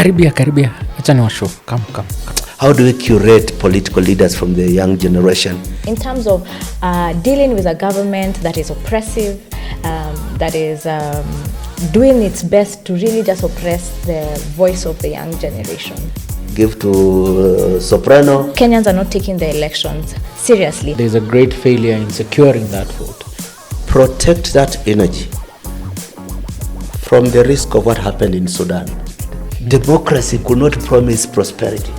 Karibia. Acha niwashow. Come. How do we curate political leaders from the young generation? In terms of dealing with a government that is oppressive, that is doing its best to really just oppress the voice of the young generation. Give to soprano. Kenyans are not taking the elections seriously. There's a great failure in securing that vote. Protect that energy from the risk of what happened in Sudan. Democracy could not promise prosperity.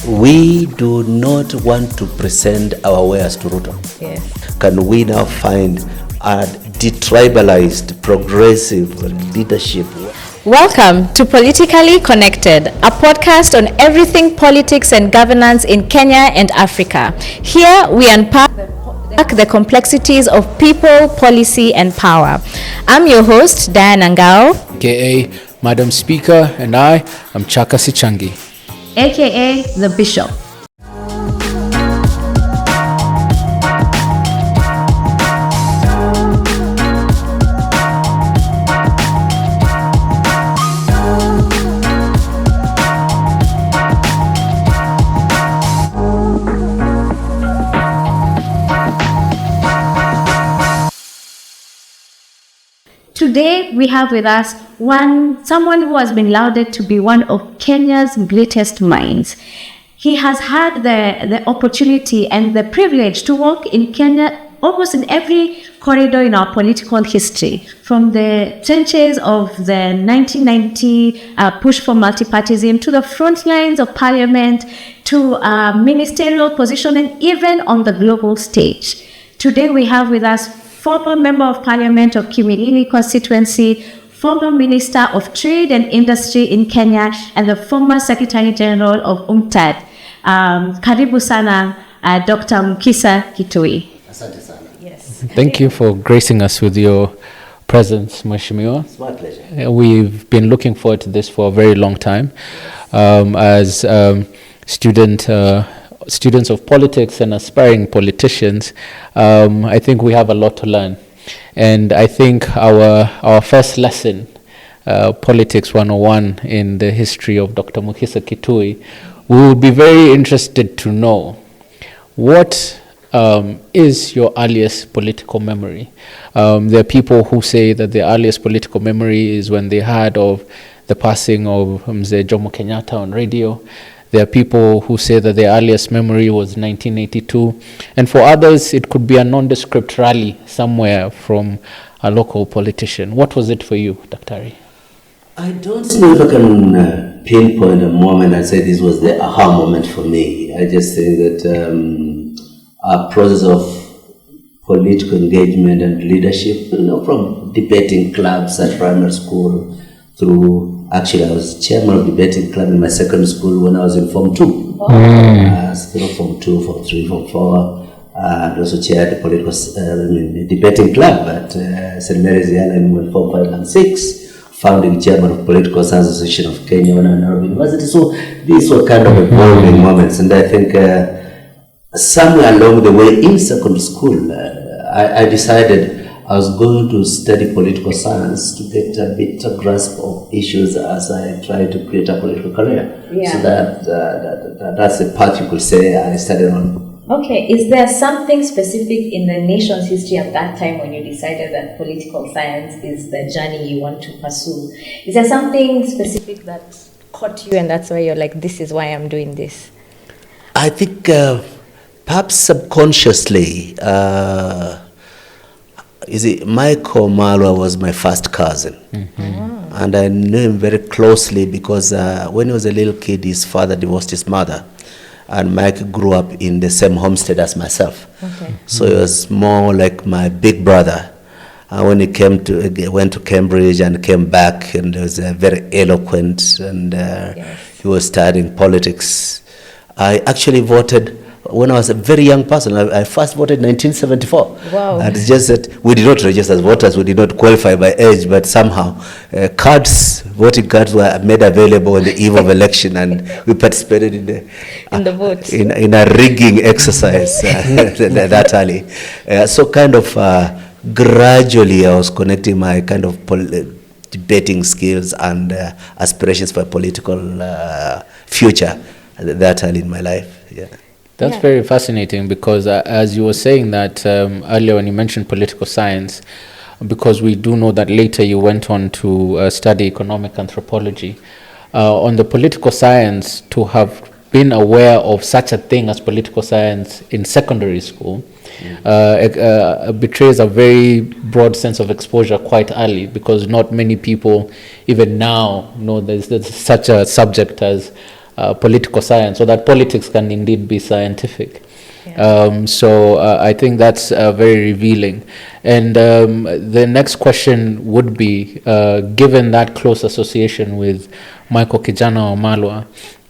We do not want to present our wares to Ruto. Yes. Can we now find a detribalized, progressive leadership? Welcome to Politically Connected, a podcast on everything politics and governance in Kenya and Africa. Here we unpack the complexities of people, policy, and power. I'm your host, Diana Ngao, aka Madam Speaker, and I am Chaka Sichangi, aka the Bishop. Today we have with us someone who has been lauded to be one of Kenya's greatest minds. He has had the opportunity and the privilege to work in Kenya almost in every corridor in our political history, from the trenches of the 1990 push for multipartyism to the front lines of parliament to ministerial position and even on the global stage. Today we have with us former Member of Parliament of Kimilili constituency, former Minister of Trade and Industry in Kenya, and the former Secretary General of UNCTAD. Karibu sana, Dr. Mukisa Kituyi. Asante sana. Yes. Thank you for gracing us with your presence, Mheshimiwa. It's my pleasure. We've been looking forward to this for a very long time. As students of politics and aspiring politicians, I think we have a lot to learn. And I think our first lesson, Politics 101 in the history of Dr. Mukisa Kituyi, we would be very interested to know what is your earliest political memory. There are people who say that the earliest political memory is when they heard of the passing of Mzee Jomo Kenyatta on radio. There are people who say that their earliest memory was 1982. And for others, it could be a nondescript rally somewhere from a local politician. What was it for you, Dr. I don't know if I can pinpoint a moment and say this was the aha moment for me. I just think that a process of political engagement and leadership, from debating clubs at primary school through. Actually, I was chairman of the debating club in my second school when I was in Form 2. Form 2, Form 3, Form 4. And also chaired the political debating club at St. Mary's Island in Form 5 and 6. Founding chairman of Political Science Association of Kenya when I was at university. So these were kind of evolving moments. And I think somewhere along the way in secondary school, I decided I was going to study political science to get a bit of grasp of issues as I tried to create a political career. Yeah. So that's the path you could say I studied on. Okay, is there something specific in the nation's history at that time when you decided that political science is the journey you want to pursue? Is there something specific that caught you and that's why you're like, this is why I'm doing this? I think perhaps subconsciously, Michael Malwa was my first cousin. Mm-hmm. And I knew him very closely because when he was a little kid, his father divorced his mother. And Mike grew up in the same homestead as myself. Okay. So he was more like my big brother. And when he went to Cambridge and came back, and he was very eloquent, and he was studying politics. I actually voted when I was a very young person. I first voted in 1974. Wow. And it's just that we did not register as voters, we did not qualify by age, but somehow voting cards were made available on the eve of election, and we participated in the vote. In a rigging exercise that early. So kind of gradually I was connecting my kind of debating skills and aspirations for a political future that early in my life. Yeah. That's very fascinating because as you were saying that earlier when you mentioned political science, because we do know that later you went on to study economic anthropology. On the political science, to have been aware of such a thing as political science in secondary school betrays a very broad sense of exposure quite early, because not many people even now know there's such a subject as political science, so that politics can indeed be scientific. So I think that's very revealing. And the next question would be, given that close association with Michael Kijana Wamalwa,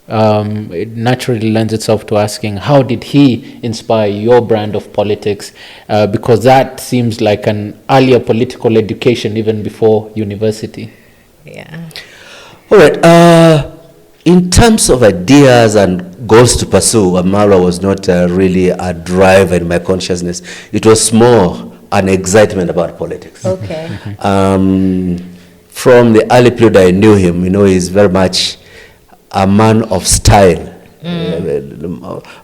it naturally lends itself to asking, how did he inspire your brand of politics? Because that seems like an earlier political education even before university. Yeah. All right. In terms of ideas and goals to pursue, Wamalwa was not really a driver in my consciousness. It was more an excitement about politics. Okay. From the early period I knew him, he's very much a man of style.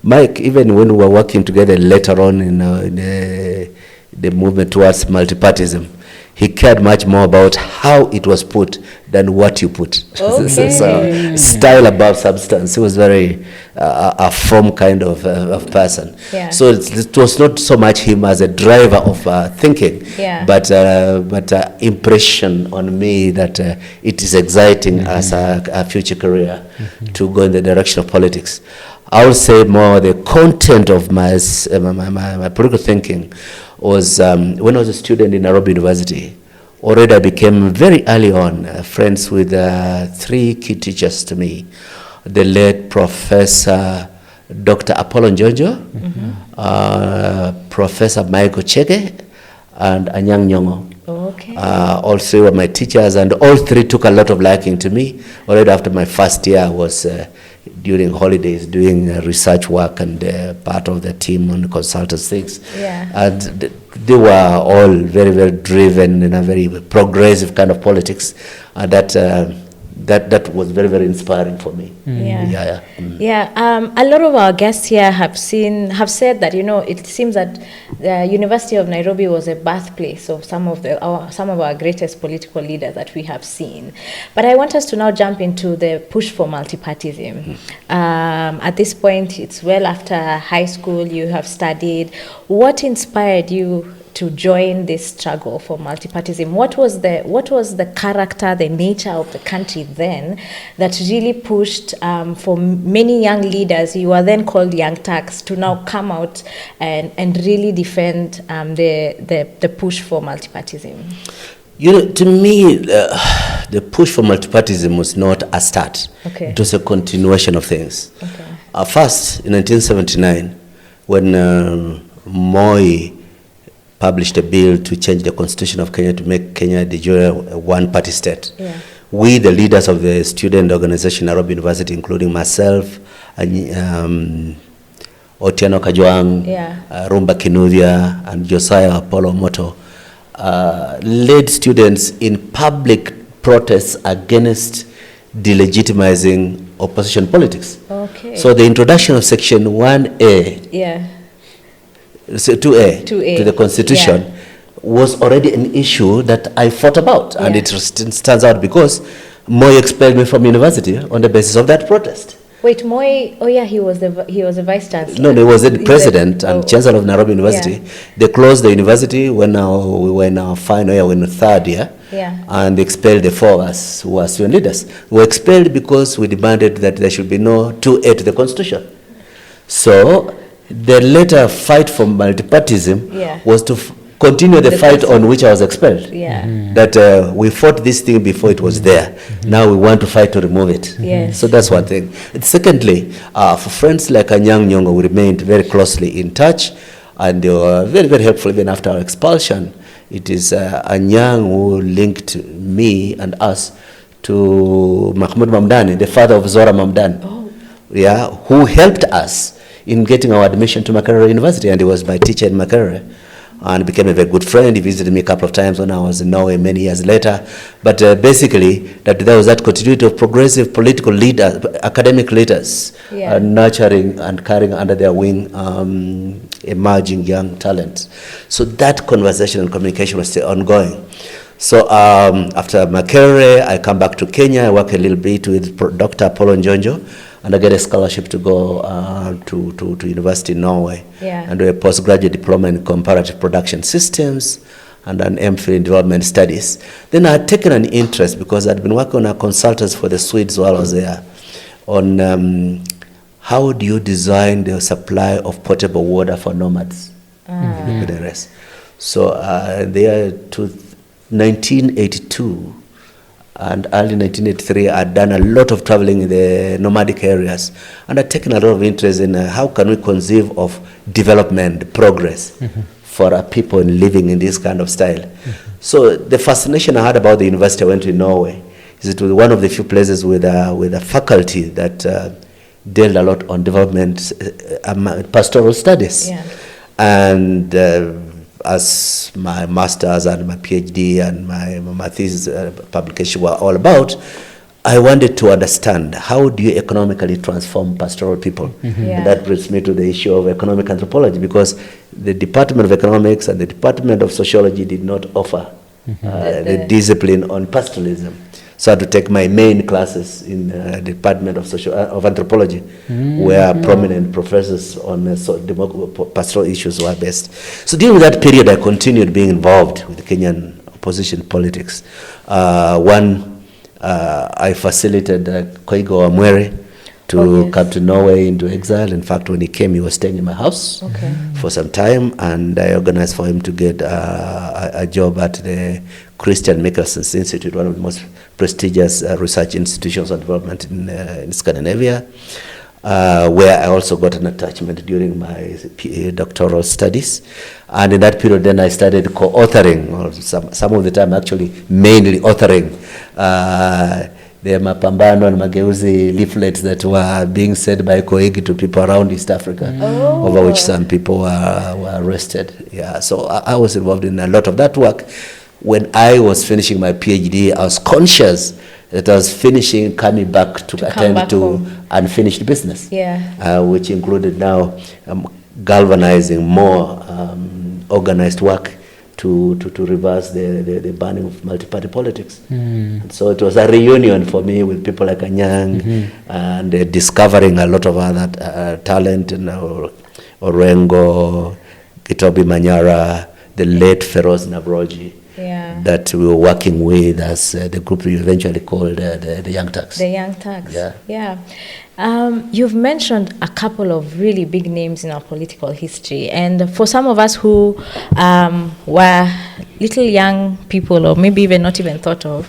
Mike, even when we were working together later on in the movement towards multipartyism, he cared much more about how it was put than what you put. Okay. So style above substance. He was very a firm kind of person. Yeah. So it was not so much him as a driver of thinking, Yeah. but impression on me that it is exciting as a future career to go in the direction of politics. I would say more the content of my political thinking was when I was a student in Nairobi University. Already I became very early on friends with three key teachers to me. The late Professor Dr. Apollo Njonjo, Professor Michael Chege, and Anyang Nyongo. Okay. All three were my teachers, and all three took a lot of liking to me. Already after my first year, I was during holidays doing research work and part of the team on consultants things. Yeah. And they were all very, very driven in a very progressive kind of politics, and that was very, very inspiring for me. Yeah. A lot of our guests here have said that it seems that the University of Nairobi was a birthplace of some of our greatest political leaders that we have seen. But I want us to now jump into the push for multipartyism. At this point, it's well after high school. You have studied. What inspired you to join this struggle for multipartyism? What was the character, the nature of the country then that really pushed for many young leaders, you are then called Young Turks, to now come out and really defend the push for multipartyism? To me, the push for multipartyism was not a start. Okay. It was a continuation of things. Okay. First, in 1979, when Moi published a bill to change the constitution of Kenya to make Kenya de jure a one-party state. Yeah. We, the leaders of the student organization Nairobi University, including myself, Otieno Kajwang, Rumba Kinuthia, and Josiah Apollo Moto, led students in public protests against delegitimizing opposition politics. Okay. So the introduction of Section 1A, so 2A to the Constitution was already an issue that I fought about, and it stands out because Moi expelled me from university on the basis of that protest. Wait, Moi? Oh yeah, he was the vice chancellor. No, he was the president and chancellor of Nairobi University. They closed the university when we were in our final year, we were in the third year. And they expelled the four of us who were student leaders. We were expelled because we demanded that there should be no 2A to the Constitution. So the later fight for multipartyism was to continue the fight on which I was expelled. That we fought this thing before it was there. Now we want to fight to remove it. So that's one thing. And secondly, for friends like Anyang Nyongo, we remained very closely in touch, and they were very, very helpful even after our expulsion. It is Anyang who linked me and us to Mahmoud Mamdani, the father of Zora Mamdani, who helped us in getting our admission to Makerere University, and he was my teacher in Makerere. and became a very good friend. He visited me a couple of times when I was in Norway many years later. But basically, that there was that continuity of progressive political leaders, academic leaders, nurturing and carrying under their wing emerging young talents. So that conversation and communication was still ongoing. So after Makerere, I come back to Kenya. I work a little bit with Dr. Apollo Njonjo, and I get a scholarship to go to university in Norway and do a postgraduate diploma in comparative production systems and an MPhil in development studies. Then I had taken an interest, because I'd been working on a consultants for the Swedes while I was there, on how do you design the supply of potable water for nomads. The rest. So there to 1982 and early 1983, I'd done a lot of traveling in the nomadic areas, and I'd taken a lot of interest in how can we conceive of development, progress for our people living in this kind of style. So the fascination I had about the university I went to in Norway is it was one of the few places with a faculty that dealt a lot on development, pastoral studies. And as my master's and my PhD and my thesis publication were all about, I wanted to understand how do you economically transform pastoral people. And that brings me to the issue of economic anthropology, because the Department of Economics and the Department of Sociology did not offer the discipline on pastoralism. So I had to take my main classes in the Department of Anthropology, where prominent professors on pastoral issues were based. So during that period, I continued being involved with the Kenyan opposition politics. I facilitated Koigo Amwere to come to Norway into exile. In fact, when he came, he was staying in my house for some time, and I organized for him to get a job at the Christian Michelsen's Institute, one of the most prestigious research institutions on development in Scandinavia, where I also got an attachment during my doctoral studies. And in that period, then I started co-authoring, or some of the time actually mainly authoring, the Mapambano and Mageuzi leaflets that were being sent by Koigi to people around East Africa, over which some people were arrested. So I was involved in a lot of that work. When I was finishing my PhD, I was conscious that I was coming back to attend to unfinished business, which included now galvanizing more organized work to reverse the banning of multi-party politics. And so it was a reunion for me with people like Anyang, and discovering a lot of other talent, Orengo, Gitobi Manyara, the late Feroz Navroji, that we were working with as the group we eventually called the Young Turks. The Young Turks. You've mentioned a couple of really big names in our political history, and for some of us who were little young people, or maybe even not even thought of,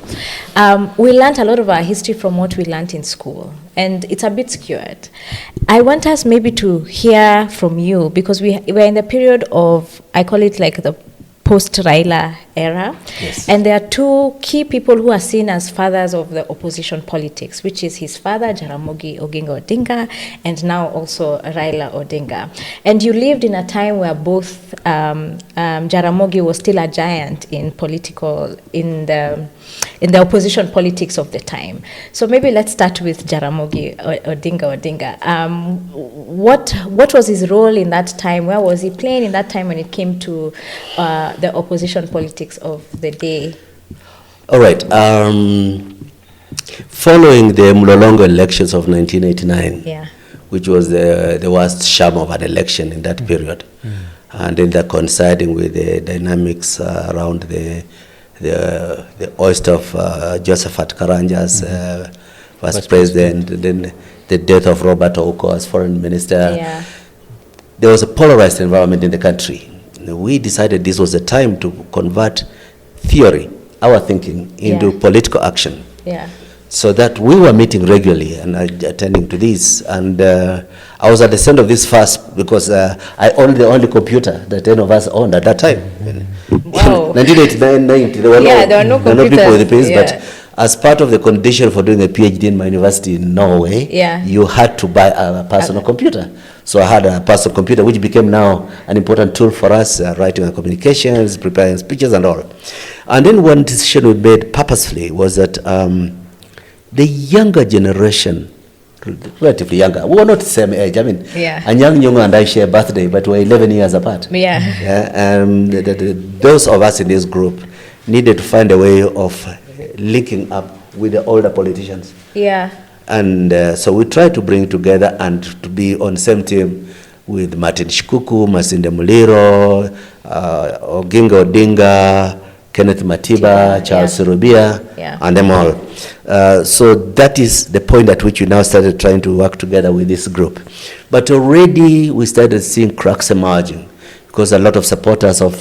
we learned a lot of our history from what we learned in school, and it's a bit skewed. I want us maybe to hear from you, because we're in the period of, I call it like the post-Raila era. And there are two key people who are seen as fathers of the opposition politics, which is his father, Jaramogi Oginga Odinga, and now also Raila Odinga. And you lived in a time where both Jaramogi was still a giant in the opposition politics of the time. So maybe let's start with Jaramogi Odinga. What was his role in that time? Where was he playing in that time when it came to the opposition politics of the day? All right. Following the Mlolongo elections of 1989, which was the worst sham of an election in that period, and then they're coinciding with the dynamics around the oyster of Josephat Karanja's vice president, then the death of Robert Ouko as foreign minister. There was a polarized environment in the country. We decided this was the time to convert theory, our thinking, into political action. So that we were meeting regularly and attending to this. And I was at the center of this fast because I owned the only computer that any of us owned at that time. Wow. 1989, 90, there were no computers. people with the place, but as part of the condition for doing a PhD in my university in Norway, you had to buy a personal computer. So I had a personal computer, which became now an important tool for us, writing and communications, preparing speeches and all. And then one decision we made purposefully was that the younger generation, relatively younger, we were not the same age. I mean, and young Nyong'o and I share a birthday, but we're 11 years apart. Those of us in this group needed to find a way of linking up with the older politicians. And so we tried to bring together and to be on the same team with Martin Shikuku, Masinde Muliro, Oginga Odinga, Kenneth Matiba, Charles Rubia, and them all. So that is the point at which we now started trying to work together with this group. But already we started seeing cracks emerging, because a lot of supporters of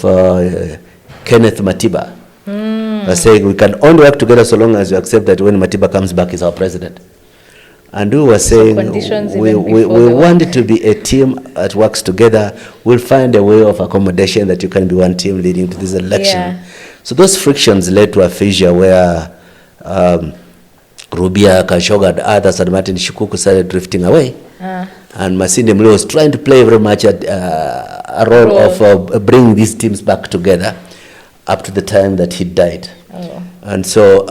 Kenneth Matiba are saying we can only work together so long as you accept that when Matiba comes back, he's our president. And we were saying we wanted to be a team that works together. We'll find a way of accommodation that you can be one team leading to this election. So those frictions led to a fissure where Rubia, Kashoga, and others, and Martin Shikuku started drifting away. And Masinde Muliro was trying to play very much a role of bringing these teams back together up to the time that he died. And so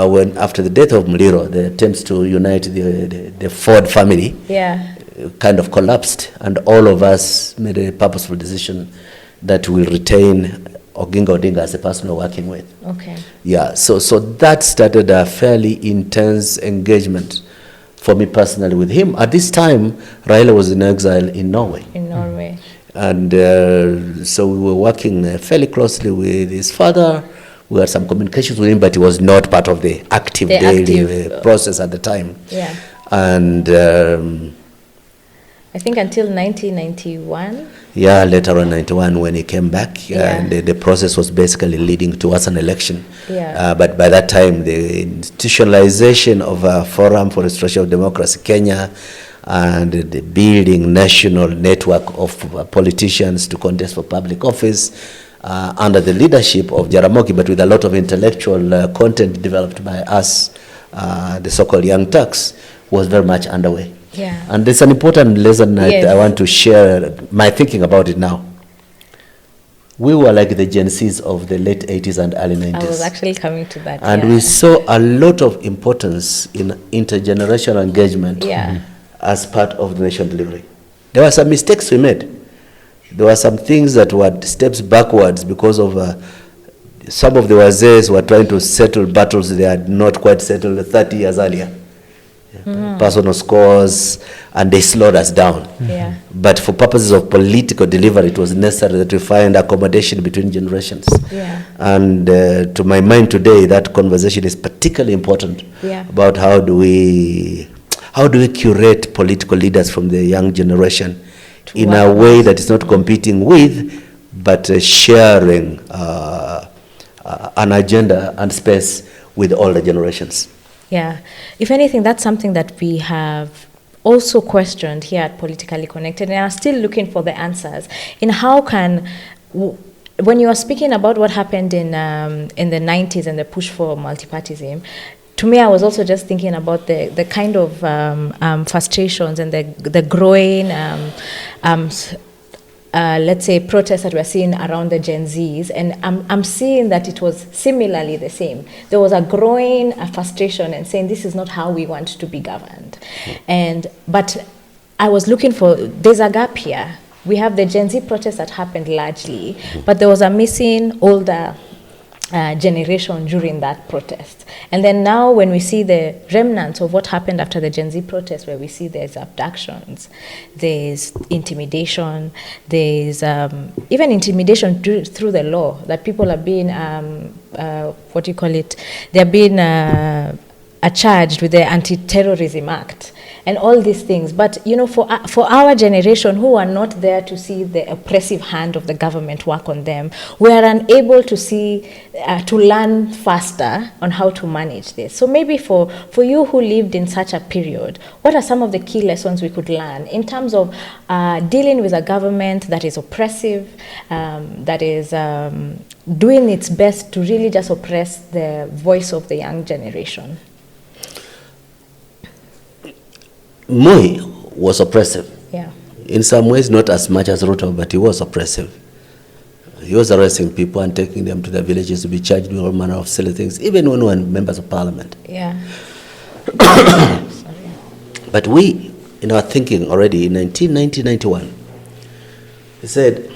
when after the death of Muliro, the attempts to unite the Ford family kind of collapsed, and all of us made a purposeful decision that we'll retain Oginga Odinga as a person we're working with. So that started a fairly intense engagement for me personally with him. At this time, Raila was in exile in Norway. And so we were working fairly closely with his father. We had some communications with him, but he was not part of the active daily process at the time. And I think until 1991. Later on 91 when he came back, and the process was basically leading towards an election. But by that time, the institutionalization of a Forum for Restoration of Democracy, Kenya, and the building national network of politicians to contest for public office, under the leadership of Jaramogi, but with a lot of intellectual content developed by us, the so-called Young Turks, was very much underway. And there's an important lesson I want to share, my thinking about it now. We were like the Gen Zs of the late 80s and early 90s. I was actually coming to that. And we saw a lot of importance in intergenerational engagement as part of the nation delivery. There were some mistakes we made. There were some things that were steps backwards because of some of the wazees were trying to settle battles they had not quite settled 30 years earlier. Personal scores, and they slowed us down. But for purposes of political delivery, it was necessary that we find accommodation between generations. And to my mind today, that conversation is particularly important about how do we curate political leaders from the young generation in a way that is not competing with, but sharing an agenda and space with all the generations. If anything, that's something that we have also questioned here at Politically Connected, and are still looking for the answers in how can, when you are speaking about what happened in the 90s and the push for multipartyism, to me, I was also just thinking about the kind of frustrations and the growing, let's say, protests that we're seeing around the Gen Zs. And I'm seeing that it was similarly the same. There was a growing frustration and saying this is not how we want to be governed. But I was looking for, there's a gap here. We have the Gen Z protests that happened largely, but there was a missing older generation during that protest. And then now when we see the remnants of what happened after the Gen Z protest, where we see there's abductions, there's intimidation, there's even intimidation through the law, that people are being, they're being charged with the Anti-Terrorism Act. and all these things. But for our generation who are not there to see the oppressive hand of the government work on them, we are unable to see, to learn faster on how to manage this. So maybe for you who lived in such a period, what are some of the key lessons we could learn in terms of dealing with a government that is oppressive, that is doing its best to really just oppress the voice of the young generation? Moi was oppressive. Yeah. In some ways, not as much as Ruto, but he was oppressive. He was arresting people and taking them to their villages to be charged with all manner of silly things, even when we were members of parliament. Yeah. Sorry. But we, in our thinking already in 1991, he said,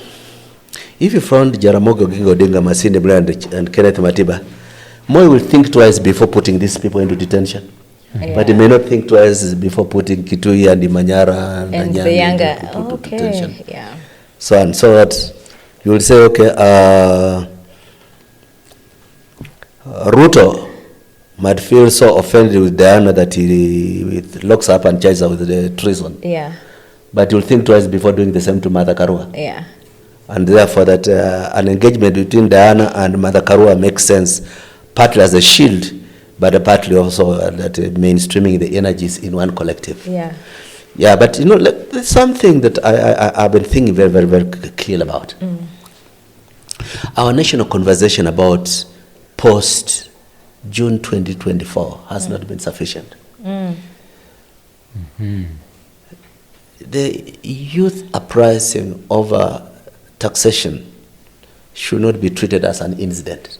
if you found Jaramogi Oginga Odinga, Masinde Muliro and Kenneth Matiba, Moi will think twice before putting these people into detention. Yeah. But he may not think twice before putting Kituyi and Manyara and Nanyang the younger. into detention. Okay. Yeah. So and so that you will say, okay, Ruto might feel so offended with Diana that he locks up and charges her with the treason. Yeah. But you'll think twice before doing the same to Martha Karua. Yeah. And therefore that an engagement between Diana and Martha Karua makes sense, partly as a shield, but partly also that mainstreaming the energies in one collective. Yeah. Yeah, but there's something that I've been thinking very, very, very clear about. Our national conversation about post-June 2024 has not been sufficient. The youth uprising over taxation should not be treated as an incident.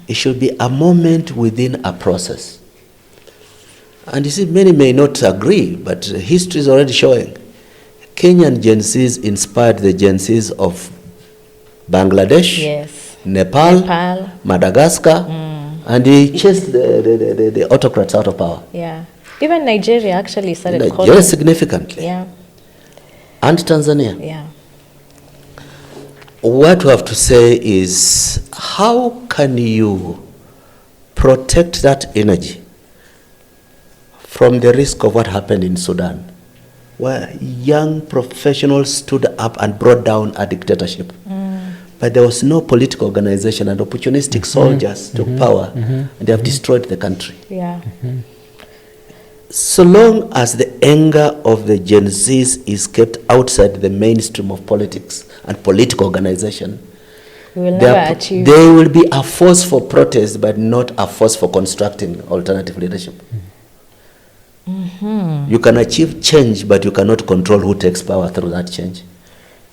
It should be a moment within a process. And you see, many may not agree, but history is already showing. Kenyan Gen Zs inspired the Gen Zs of Bangladesh, Yes. Nepal, Madagascar, and they chased the autocrats out of power. Yeah. Even Nigeria actually started calling. Nigeria significantly. Yeah. And Tanzania. Yeah. What we have to say is, how can you protect that energy from the risk of what happened in Sudan, where young professionals stood up and brought down a dictatorship, but there was no political organization, and opportunistic soldiers took power, and they have destroyed the country. Yeah. So long as the anger of the Gen Zs is kept outside the mainstream of politics and political organization, We will never achieve. they will be a force for protest, but not a force for constructing alternative leadership. You can achieve change, but you cannot control who takes power through that change,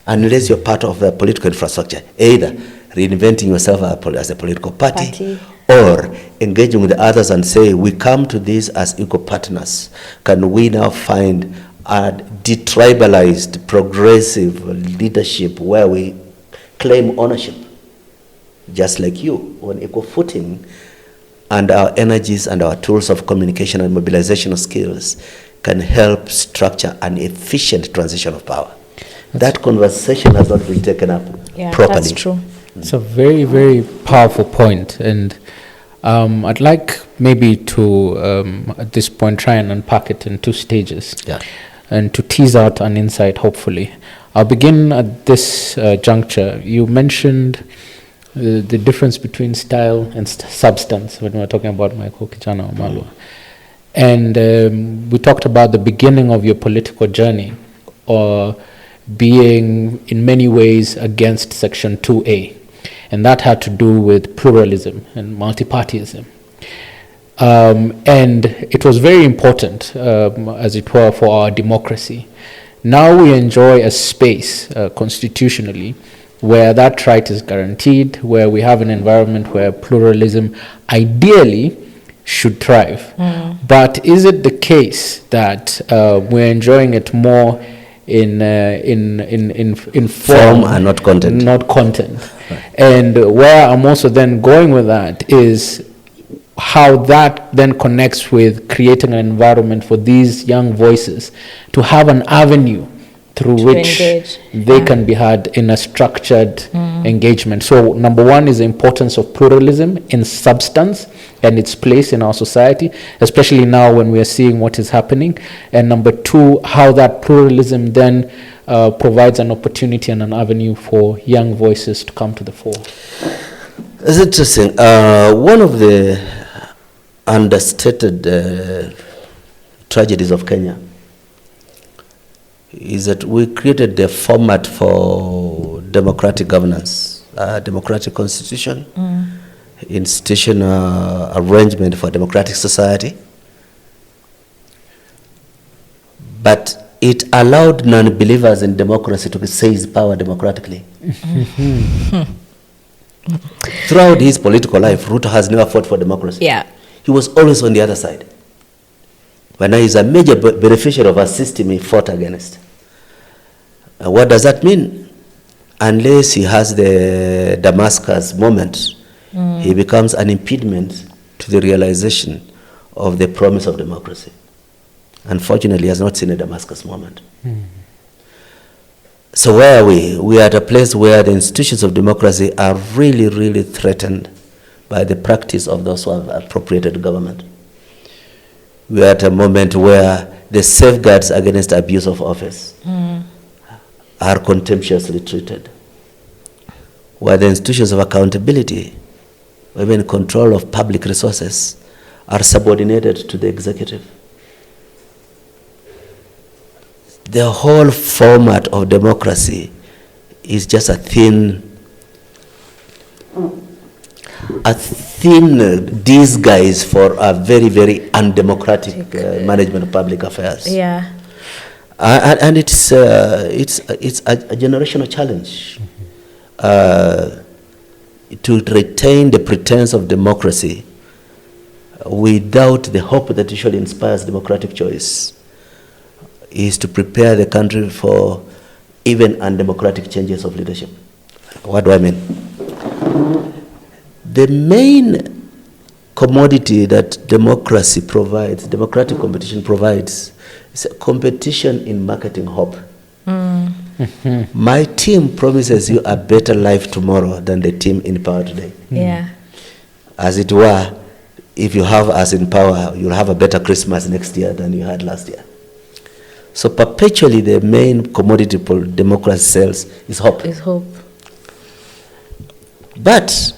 unless you're part of the political infrastructure, either reinventing yourself as a political party, or engaging with others and say, we come to this as equal partners. Can we now find a detribalized, progressive leadership where we claim ownership, just like you, on equal footing, and our energies and our tools of communication and mobilization skills can help structure an efficient transition of power. That conversation has not been taken up properly. That's true. It's a very, very powerful point, and I'd like maybe to, at this point, try and unpack it in two stages, and to tease out an insight, hopefully. I'll begin at this juncture. You mentioned the difference between style and substance when we were talking about Michael Kijana Wamalwa. And we talked about the beginning of your political journey, or being in many ways against Section 2A. And that had to do with pluralism and multipartyism. And it was very important, as it were, for our democracy. Now we enjoy a space constitutionally where that right is guaranteed, where we have an environment where pluralism ideally should thrive. But is it the case that we're enjoying it more in form and not content? Not content. And where I'm also then going with that is how that then connects with creating an environment for these young voices to have an avenue through To which engage. they can be had in a structured engagement. So number one is the importance of pluralism in substance and its place in our society, especially now when we are seeing what is happening. And number two, how that pluralism then provides an opportunity and an avenue for young voices to come to the fore. It's interesting. One of the understated tragedies of Kenya is that we created the format for democratic governance, democratic constitution, institutional arrangement for democratic society, but it allowed non-believers in democracy to seize power democratically. Throughout his political life, Ruto has never fought for democracy. Yeah. He was always on the other side. But now he's a major beneficiary of a system he fought against. What does that mean? Unless he has the Damascus moment, he becomes an impediment to the realization of the promise of democracy. Unfortunately, he has not seen a Damascus moment. So where are we? We are at a place where the institutions of democracy are really, really threatened by the practice of those who have appropriated government. We are at a moment where the safeguards against abuse of office are contemptuously treated, where the institutions of accountability, or even control of public resources, are subordinated to the executive. The whole format of democracy is just a thin disguise for a very, very undemocratic management of public affairs. Yeah. And it's a generational challenge to retain the pretense of democracy without the hope that usually inspires democratic choice, is to prepare the country for even undemocratic changes of leadership. What do I mean? The main commodity that democracy provides, democratic competition provides, is a competition in marketing hope. My team promises you a better life tomorrow than the team in power today. Yeah. As it were, if you have us in power, you'll have a better Christmas next year than you had last year. So perpetually the main commodity democracy sells is hope. Is hope. But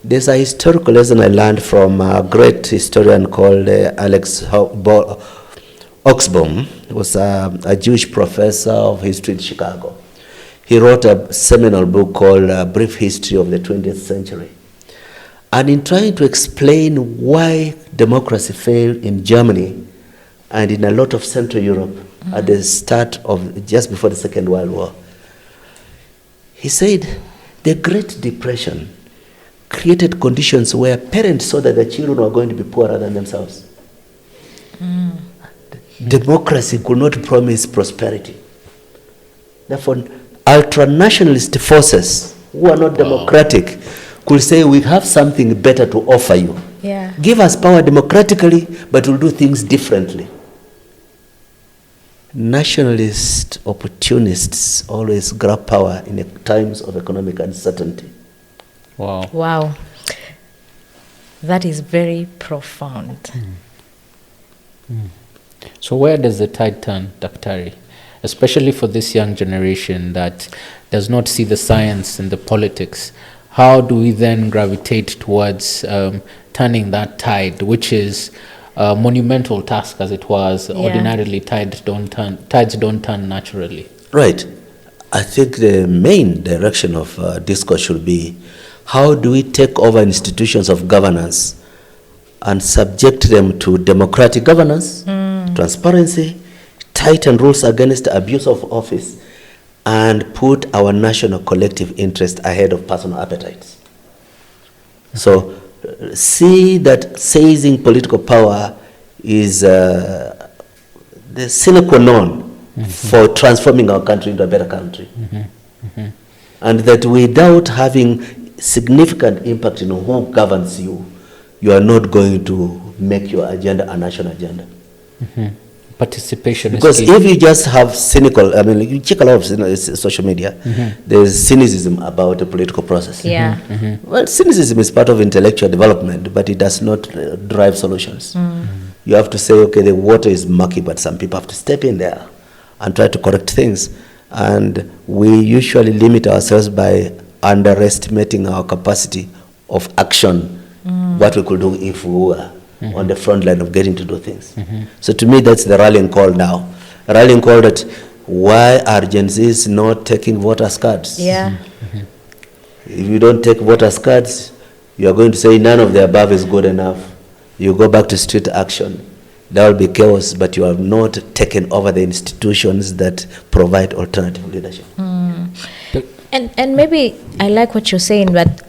there's a historical lesson I learned from a great historian called Alex Oxbohm. He was a Jewish professor of history in Chicago. He wrote a seminal book called Brief History of the 20th Century. And in trying to explain why democracy failed in Germany and in a lot of Central Europe at the start of, just before the Second World War, he said the Great Depression created conditions where parents saw that their children were going to be poorer than themselves. Democracy could not promise prosperity. Therefore, ultranationalist forces who are not democratic could say, we have something better to offer you. Yeah. Give us power democratically, but we'll do things differently. Nationalist opportunists always grab power in times of economic uncertainty. Wow. Wow. That is very profound. So where does the tide turn, Daktari? Especially for this young generation that does not see the science and the politics. How do we then gravitate towards turning that tide, which is a monumental task as it was? Yeah. Ordinarily, tides don't turn naturally. Right. I think the main direction of discourse should be, how do we take over institutions of governance and subject them to democratic governance, transparency, tighten rules against abuse of office, and put our national collective interest ahead of personal appetites. So see that seizing political power is the sine qua non for transforming our country into a better country. And that without having significant impact in who governs you, you are not going to make your agenda a national agenda. participation Because is key. if you just have cynical, I mean, you check a lot of social media, there's cynicism about the political process. Yeah. Well, cynicism is part of intellectual development, but it does not drive solutions. You have to say, okay, the water is murky, but some people have to step in there and try to correct things. And we usually limit ourselves by underestimating our capacity of action, what we could do if we were on the front line of getting to do things. So to me, that's the rallying call now. A rallying call that why are Gen Zs not taking voters' cards? Yeah. If you don't take voters' cards, you are going to say none of the above is good enough. You go back to street action. There will be chaos, but you have not taken over the institutions that provide alternative leadership. And maybe I like what you're saying, but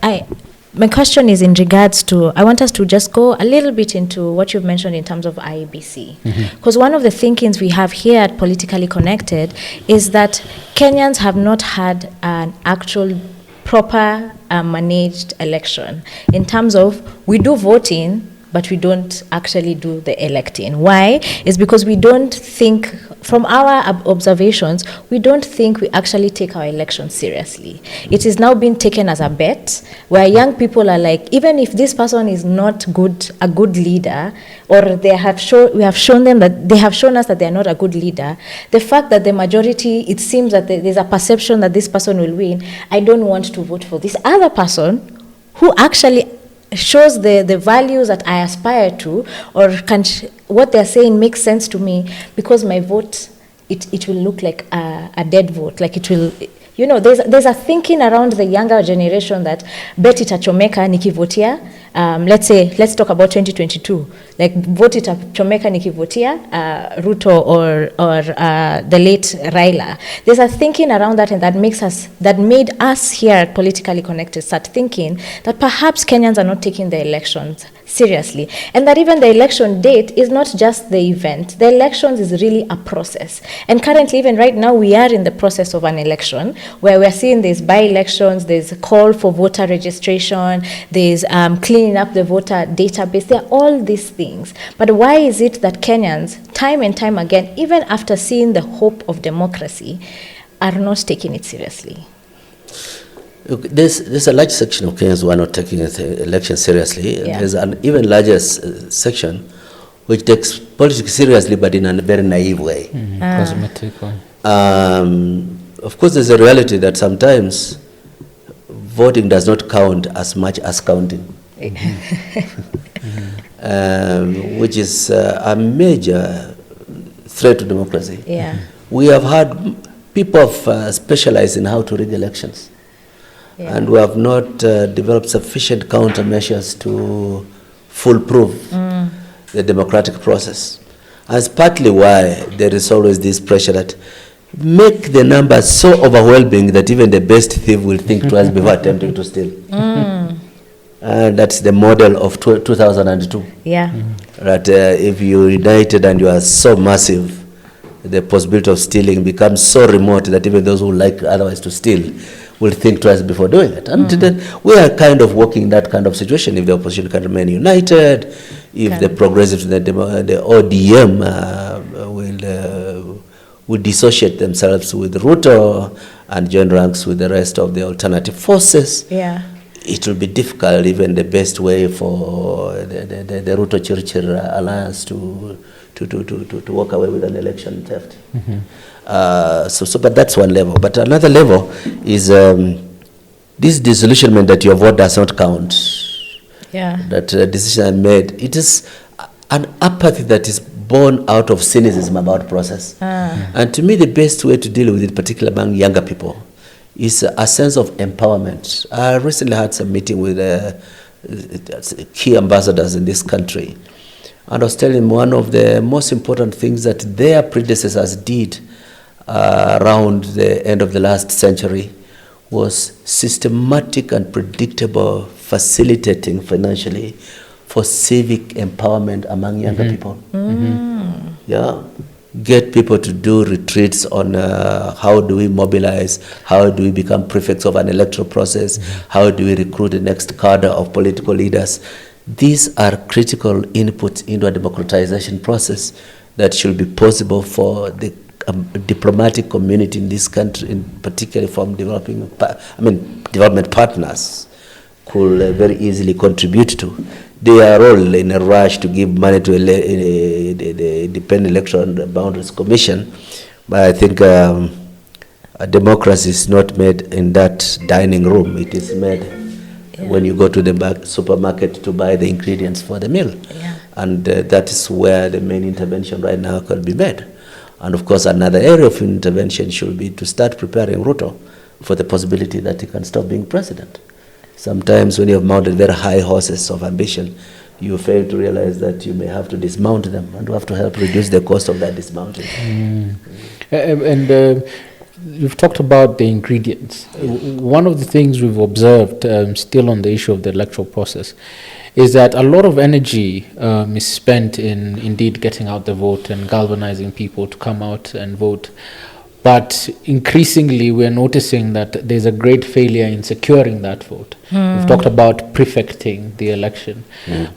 my question is in regards to, I want us to just go a little bit into what you've mentioned in terms of IEBC. Because one of the thinkings we have here at Politically Connected is that Kenyans have not had an actual proper managed election in terms of we do voting, but we don't actually do the electing. Why? It's because we don't think, from our observations, we don't think we actually take our elections seriously. It is now being taken as a bet, where young people are like, even if this person is not a good leader, or we have shown them that they have shown us that they are not a good leader, the fact that the majority, it seems that there's a perception that this person will win, I don't want to vote for this other person who actually shows the values that I aspire to, or what they're saying makes sense to me, because my vote, it will look like a dead vote. Like it will, there's a thinking around the younger generation that bet itachomeka nikivotia. Let's talk about 2022. Like vote itachomeka nikivotia Ruto or the late Raila. There's a thinking around that, and that made us here at Politically Connected start thinking that perhaps Kenyans are not taking the elections seriously, and that even the election date is not just the event. The elections is really a process, and currently, even right now, we are in the process of an election where we're seeing there's by-elections, there's a call for voter registration, there's cleaning up the voter database. There are all these things, but why is it that Kenyans, time and time again, even after seeing the hope of democracy, are not taking it seriously? Look, there's a large section of Kenyans who are not taking the election seriously. Yeah. There's an even larger section which takes politics seriously, but in a very naive way. Cosmetic one. Of course, there's a reality that sometimes voting does not count as much as counting, which is a major threat to democracy. Yeah. We have had people specialize in how to rig elections. Yeah. And we have not developed sufficient countermeasures to foolproof the democratic process. That's partly why there is always this pressure that make the numbers so overwhelming that even the best thief will think twice before attempting to steal. And that's the model of 2002. Yeah. That if you're united and you are so massive, the possibility of stealing becomes so remote that even those who like otherwise to steal will think twice before doing it. And then we are kind of working in that kind of situation. If the opposition can remain united, if the progressives, the ODM will dissociate themselves with Ruto and join ranks with the rest of the alternative forces, it will be difficult, even the best way for the Ruto-Chirchir alliance to walk away with an election theft. But that's one level. But another level is this disillusionment that your vote does not count. Yeah. That decision made. It is an apathy that is born out of cynicism about process. And to me, the best way to deal with it, particularly among younger people, is a sense of empowerment. I recently had some meeting with key ambassadors in this country. And I was telling them one of the most important things that their predecessors did around the end of the last century was systematic and predictable facilitating financially for civic empowerment among younger people. Yeah, get people to do retreats on how do we mobilize, how do we become prefects of an electoral process, how do we recruit the next cadre of political leaders. These are critical inputs into a democratization process that should be possible for the diplomatic community in this country, in particular from development partners, could very easily contribute to. They are all in a rush to give money to the Independent Electoral Boundaries Commission, but I think a democracy is not made in that dining room. It is made when you go to the supermarket to buy the ingredients for the meal. And that is where the main intervention right now can be made. And of course, another area of intervention should be to start preparing Ruto for the possibility that he can stop being president. Sometimes when you have mounted very high horses of ambition, you fail to realize that you may have to dismount them, and you have to help reduce the cost of that dismounting. And you've talked about the ingredients. One of the things we've observed, still on the issue of the electoral process, is that a lot of energy is spent in indeed getting out the vote and galvanizing people to come out and vote. But increasingly, we're noticing that there's a great failure in securing that vote. We've talked about prefecting the election.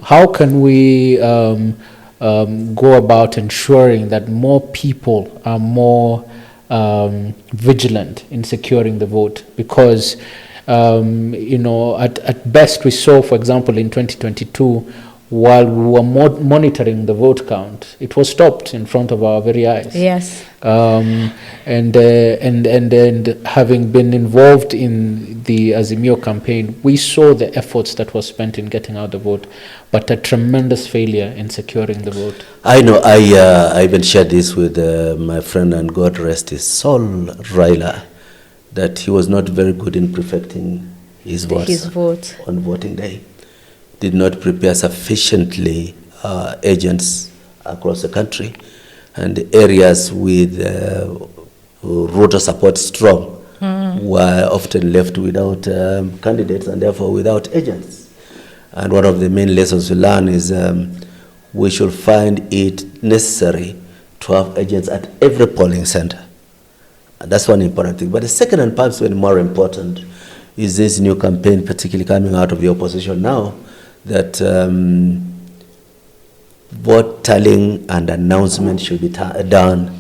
How can we go about ensuring that more people are more vigilant in securing the vote? Because at best we saw, for example, in 2022, while we were monitoring the vote count, it was stopped in front of our very eyes. Yes. And having been involved in the Azimio campaign, we saw the efforts that were spent in getting out the vote, but a tremendous failure in securing the vote. I know. I even shared this with my friend, and God rest his soul, Raila, that he was not very good in prefecting his vote on voting day. Did not prepare sufficiently agents across the country, and the areas with Ruto support strong were often left without candidates and therefore without agents. And one of the main lessons we learn is we should find it necessary to have agents at every polling center. And that's one important thing. But the second and perhaps even more important is this new campaign, particularly coming out of the opposition now, that vote tallying and announcement should be done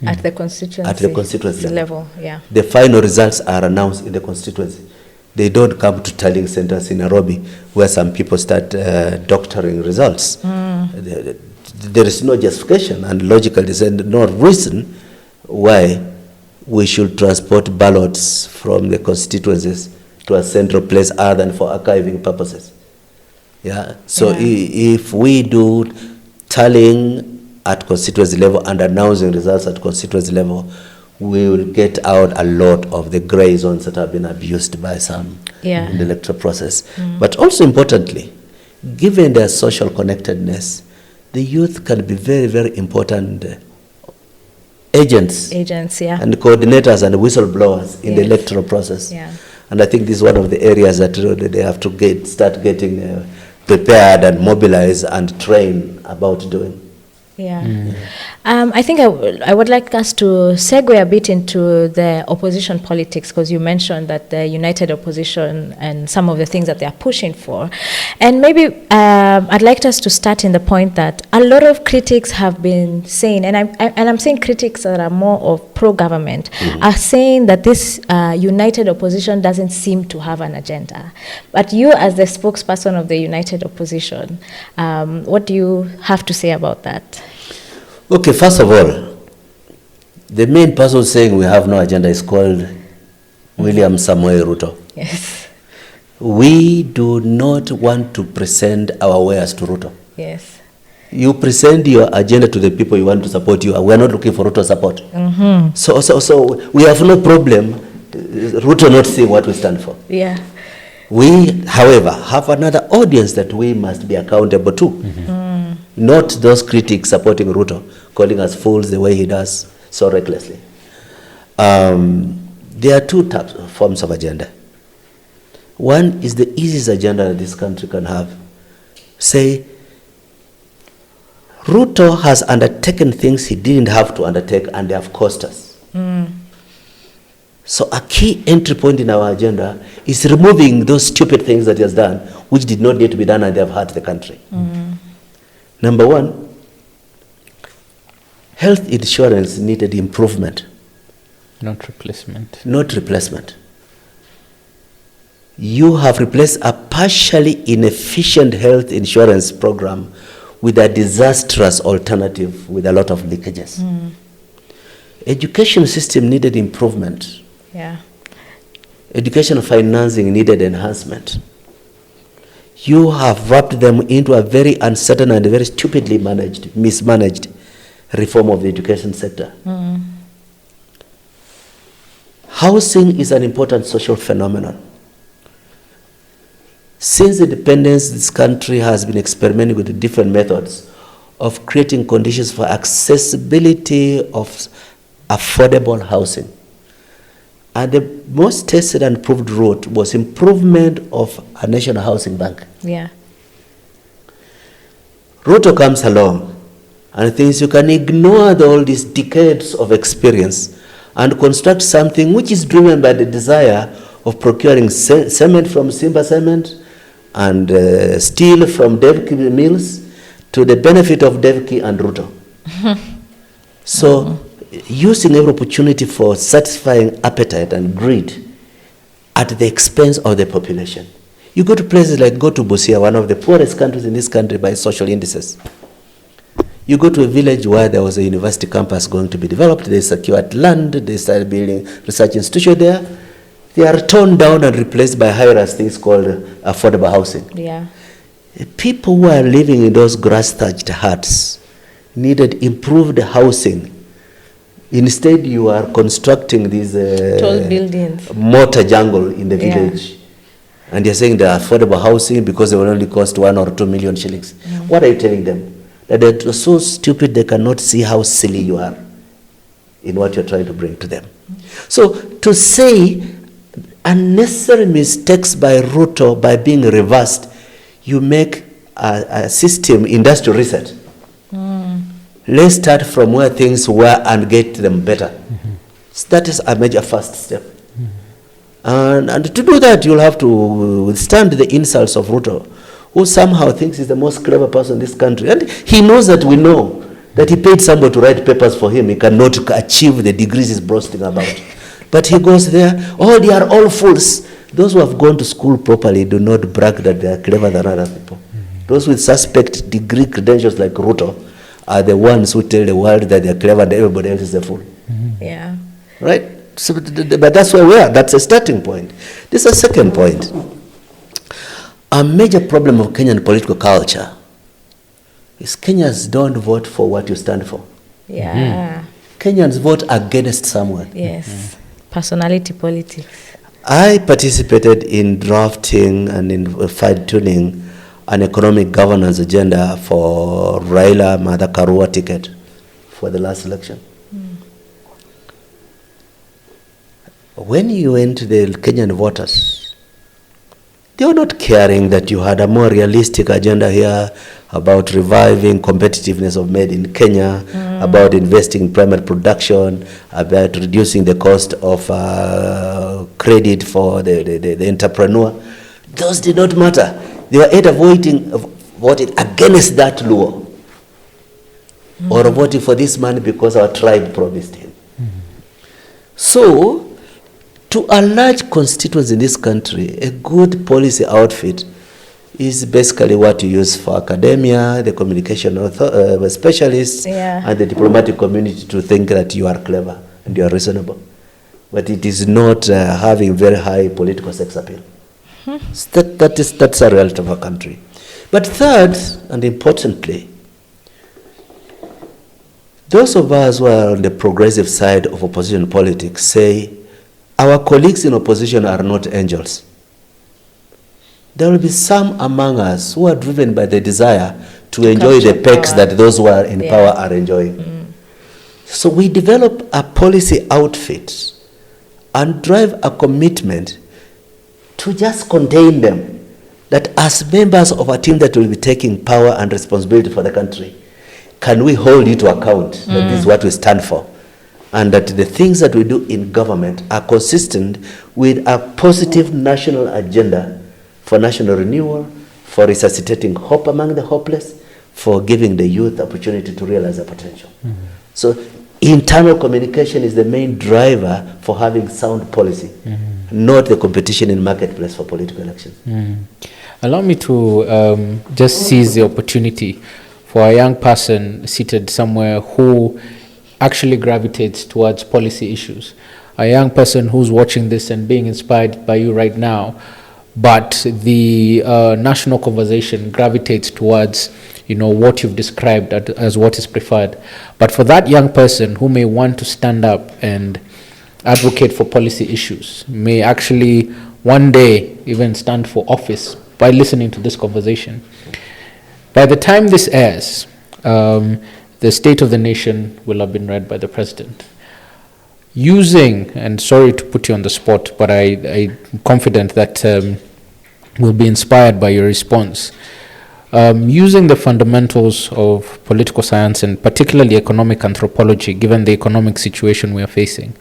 at the constituency level. Yeah. The final results are announced in the constituency. They don't come to tallying centers in Nairobi where some people start doctoring results. There is no justification, and logically there's no reason why we should transport ballots from the constituencies to a central place other than for archiving purposes. If we do tallying at constituency level and announcing results at constituency level, we will get out a lot of the gray zones that have been abused by some in the electoral process. But also importantly, given their social connectedness, the youth can be very, very important agents and coordinators and whistleblowers in the electoral process. And I think this is one of the areas that they have to start getting prepared and mobilized and trained about doing. I think I would like us to segue a bit into the opposition politics, because you mentioned that the united opposition and some of the things that they are pushing for. And maybe I'd like us to start in the point that a lot of critics have been saying, and I'm saying critics that are more of pro-government, are saying that this united opposition doesn't seem to have an agenda. But you, as the spokesperson of the united opposition, what do you have to say about that? Okay, first of all, the main person saying we have no agenda is called William Samoei Ruto. Yes. We do not want to present our wares to Ruto. Yes. You present your agenda to the people you want to support you. We are not looking for Ruto support. So we have no problem Ruto not seeing what we stand for. Yeah. We, however, have another audience that we must be accountable to. Not those critics supporting Ruto, calling us fools the way he does so recklessly. There are two forms of agenda. One is the easiest agenda that this country can have. Say, Ruto has undertaken things he didn't have to undertake, and they have cost us. So a key entry point in our agenda is removing those stupid things that he has done, which did not need to be done, and they have hurt the country. Number one, Health insurance needed improvement, Not replacement. not replacement. You have replaced a partially inefficient health insurance program with a disastrous alternative with a lot of leakages. Education system needed improvement. Yeah. Education financing needed enhancement. You have wrapped them into a very uncertain and very stupidly mismanaged reform of the education sector. Housing is an important social phenomenon. Since independence, this country has been experimenting with different methods of creating conditions for accessibility of affordable housing. And the most tested and proved route was improvement of a national housing bank. Yeah. Ruto comes along and thinks you can ignore all these decades of experience and construct something which is driven by the desire of procuring cement from Simba Cement and steel from Devki Mills to the benefit of Devki and Ruto. So, using every opportunity for satisfying appetite and greed at the expense of the population. You go to places like, go to Busia, one of the poorest countries in this country by social indices. You go to a village where there was a university campus going to be developed, they secured land, they started building research institute there. They are torn down and replaced by high-rise things called affordable housing. Yeah. People who are living in those grass-thatched huts needed improved housing. Instead, you are constructing these Tall buildings. mortar jungle in the Yeah. village. And you're saying the affordable housing because they will only cost 1 or 2 million shillings. What are you telling them? That they're so stupid they cannot see how silly you are in what you're trying to bring to them. So to say unnecessary mistakes by Ruto by being reversed, you make a system industrial reset. Let's start from where things were and get them better. So that is a major first step. And to do that, you'll have to withstand the insults of Ruto, who somehow thinks he's the most clever person in this country. And he knows that we know that he paid somebody to write papers for him. He cannot achieve the degrees he's boasting about. But he goes there, oh, they are all fools. Those who have gone to school properly do not brag that they are clever than other people. Those with suspect degree credentials like Ruto are the ones who tell the world that they are clever and everybody else is a fool. Yeah. Right? So, but that's where we are. That's a starting point. This is a second point. A major problem of Kenyan political culture is Kenyans don't vote for what you stand for. Yeah. Kenyans vote against someone. Yes. Personality politics. I participated in drafting and in fine-tuning an economic governance agenda for Raila Martha Karua ticket for the last election. When you went to the Kenyan voters, they were not caring that you had a more realistic agenda here about reviving competitiveness of made in Kenya, about investing in primary production, about reducing the cost of credit for the entrepreneur. Those did not matter. They were either voting against that law or voting for this man because our tribe promised him. So, to a large constituency in this country, a good policy outfit is basically what you use for academia, the communication specialists, and the diplomatic community to think that you are clever and you are reasonable. But it is not having very high political sex appeal. So that's a reality of our country. But third, and importantly, those of us who are on the progressive side of opposition politics say, our colleagues in opposition are not angels. There will be some among us who are driven by the desire to enjoy the perks that those who are in power are enjoying. So we develop a policy outfit and drive a commitment to just contain them. That as members of a team that will be taking power and responsibility for the country, can we hold you to account that this is what we stand for? And that the things that we do in government are consistent with a positive national agenda for national renewal, for resuscitating hope among the hopeless, for giving the youth opportunity to realize their potential. So internal communication is the main driver for having sound policy, not the competition in marketplace for political elections. Allow me to just seize the opportunity for a young person seated somewhere who actually gravitates towards policy issues. A young person who's watching this and being inspired by you right now, but the national conversation gravitates towards, what you've described as what is preferred. But for that young person who may want to stand up and advocate for policy issues, may actually one day even stand for office by listening to this conversation. By the time this airs, the State of the Nation will have been read by the President. Using, and sorry to put you on the spot, but I'm confident that we'll be inspired by your response. Using the fundamentals of political science and particularly economic anthropology, given the economic situation we are facing,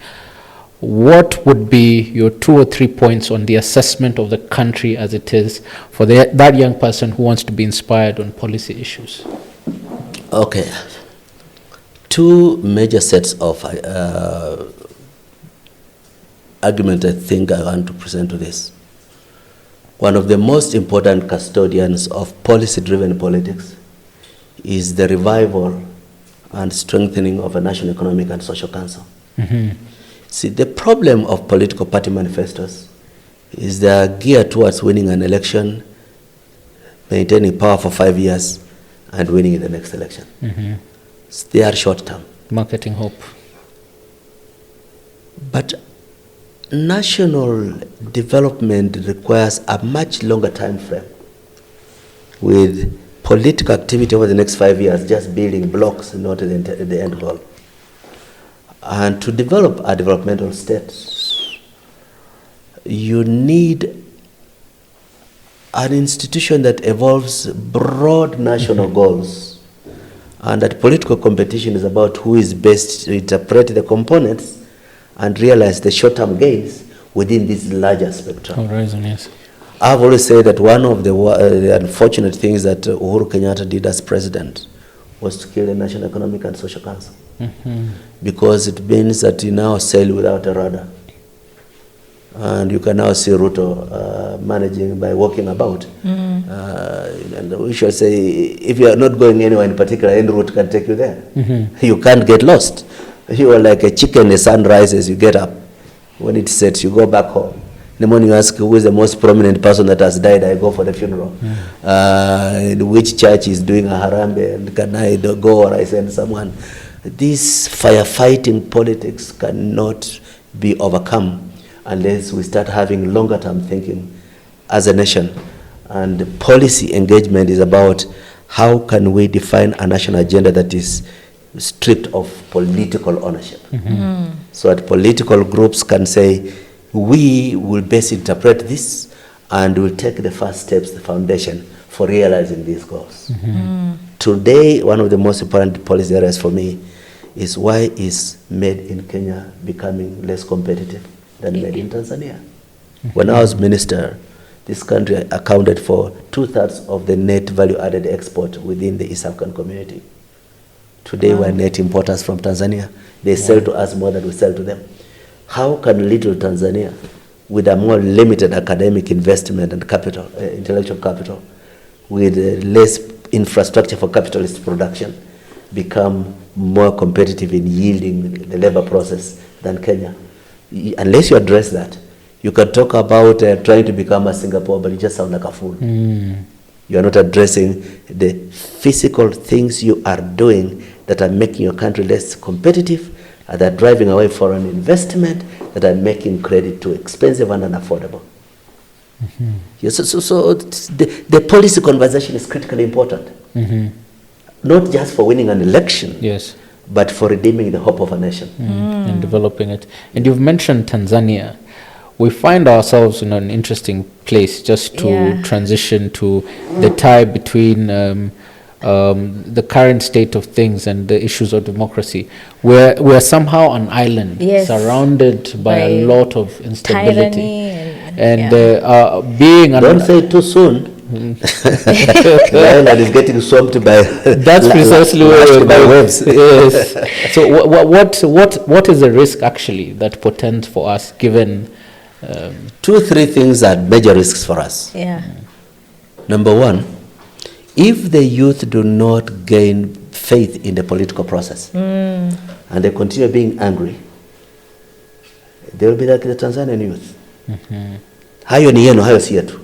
what would be your 2 or 3 points on the assessment of the country as it is for that young person who wants to be inspired on policy issues? Okay. 2 major sets of argument I think I want to present to this. One of the most important custodians of policy-driven politics is the revival and strengthening of a national economic and social council. See, the problem of political party manifestos is they are geared towards winning an election, maintaining power for 5 years, and winning in the next election. They are short-term. Marketing hope. But national development requires a much longer time frame, with political activity over the next 5 years just building blocks, not the end goal. And to develop a developmental state, you need an institution that evolves broad national goals, and that political competition is about who is best to interpret the components and realize the short-term gains within this larger spectrum. Horizon, yes. I've always said that one of the unfortunate things that Uhuru Kenyatta did as president was to kill the National Economic and Social Council. Because it means that you now sail without a rudder. And you can now see Ruto managing by walking about. And we shall say, if you are not going anywhere in particular, any route can take you there. You can't get lost. You are like a chicken, the sun rises, you get up. When it sets, you go back home. The morning you ask who is the most prominent person that has died, I go for the funeral. In which church is doing a harambe, and can I go or I send someone? This firefighting politics cannot be overcome unless we start having longer term thinking as a nation. And policy engagement is about how can we define a national agenda that is stripped of political ownership. So that political groups can say, we will best interpret this and will take the first steps, the foundation for realizing these goals. Today, one of the most important policy areas for me is why is made in Kenya becoming less competitive than made in Tanzania. When I was minister, this country accounted for 2/3 of the net value added export within the East African community. Today we're net importers from Tanzania. They sell to us more than we sell to them. How can little Tanzania, with a more limited academic investment and capital, intellectual capital, with less infrastructure for capitalist production, become more competitive in yielding the labor process than Kenya? Unless you address that, you can talk about trying to become a Singapore, but you just sound like a fool. You are not addressing the physical things you are doing that are making your country less competitive, that are driving away foreign investment, that are making credit too expensive and unaffordable. Yes, so the policy conversation is critically important. Not just for winning an election, Yes. but for redeeming the hope of a nation. And developing it. And you've mentioned Tanzania. We find ourselves in an interesting place just to transition to the tie between the current state of things and the issues of democracy. We're somehow an island surrounded by a lot of instability. Tyranny and being Don't say it too soon. The island is getting swamped by That's precisely where we're by going. waves. Yes. So what is the risk actually that portends for us, given? 2-3 things are major risks for us. Yeah. Number one, if the youth do not gain faith in the political process and they continue being angry, they will be like the Tanzanian youth. Hayo ni yenu, hayo si yetu.